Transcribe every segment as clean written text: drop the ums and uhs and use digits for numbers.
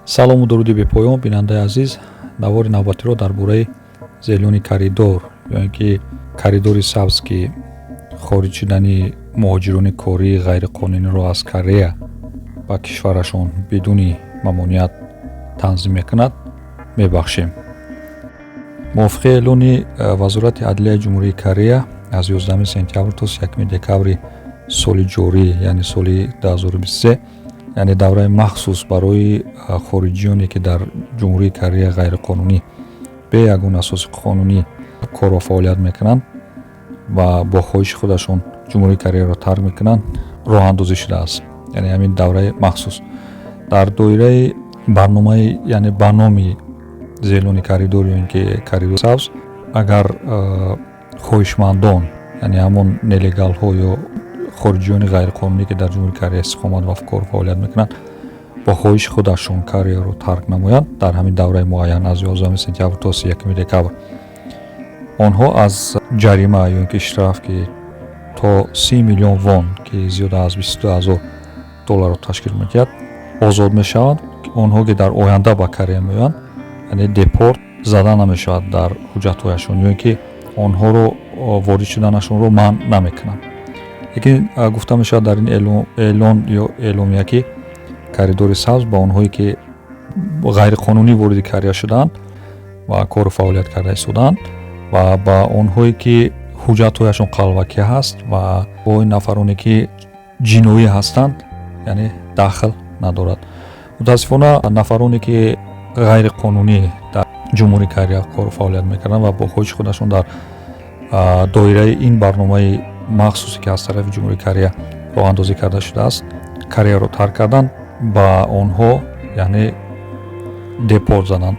салому дуруди бепоён бинандаи азиз, навори навбатиро дар бораи зелёни коридор ё ин ки коридори сабз ки хориҷ шудани муҳоҷирони кории ғайриқонуниро аз Корея ба кишварашон бидуни мамнуият танзим мекунад мебахшем. мувофиқи эълони вазорати адлияи ҷумҳурии Корея аз 11 сентябр то 31 декабри соли ҷорӣ, яъне соли 2023, яъне давраи махсус барои хориҷиёне ки дар ҷумҳурии Корея ғайриқонунӣ бе ягон асоси қонунӣ кор ва фаъолият мекунанд ва бо хоҳиши худашон ҷумҳурии Кореяро тарк мекунанд, роҳандозӣ шудааст. яъне ҳамин давраи махсус дар доираи барномаи, яъне ба номи зелёни коридор ё ин ки коридори сабз, агар хоҳишмандон, яъне ҳамон нелегалҳо ё хориҷиёни ғайриқонунӣ ки дар ҷумҳурии Корея истиқомат ва кор фаъолият мекунанд, бо хоҳиши худашон Кореяро тарк намоянд дар ҳамин давраи муайян аз 11 сентябр то 31 декабр, онҳо аз ҷарима ё ин ки штраф ки то 30 миллион вон ки зиёда аз 22 000 долларро ташкил мекунад озод мешаванд. онҳо ки дар оянда ба Корея меоянд, яъне депорт зада намешавад дар ҳуҷҷатҳояшон ё ин ки онҳоро ворид шуданашонро манъ намекунанд. лекин гуфта мешавад дар ин эълон ё эъломия ки коридори сабз ба онҳое ки ғайриқонунӣ вориди Корея шудаанд ва кору фаъолият карда истодаанд ва ба онҳое ки ҳуҷҷатҳояшон қалбакӣ ҳаст ва бо ин нафароне ки ҷиноӣ ҳастанд, яъне дахл надорад. мутаассифона нафароне ки ғайриқонунӣ дар ҷумҳурии Корея кору фаъолият мекарданд ва бо хоҳиши худашон дар доираи ин барномаи махсусе ки аз тарафи ҷумҳурии Корея роҳандозӣ карда шудааст, Кореяро тарк карданд, ба онҳо яъне депорт заданд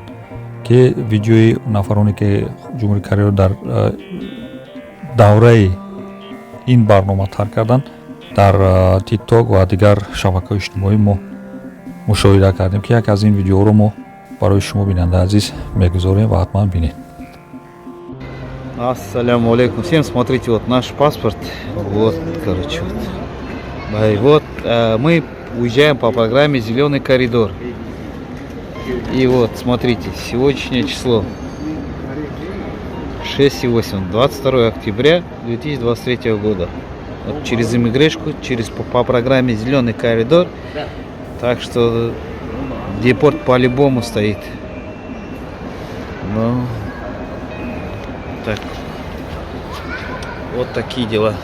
ки видеои нафароне ки ҷумҳурии Кореяро дар давраи ин барнома тарк карданд дар TikTok ва дигар шабакаҳои иҷтимоӣ мо мушоҳида кардем ки як аз ин видеоро мо барои шумо бинандаи азиз мегузорем ва ҳатман бинед. Ассаляму алейкум всем. Смотрите, вот наш паспорт. Вот, короче, вот. Вот мы уезжаем по программе «Зеленый коридор». И вот, смотрите, сегодняшнее число 6,8, 22 октября 2023 года. Вот через иммиграшку, по программе «Зеленый коридор». Так что депорт по-любому стоит. Ну, так, вот такие дела.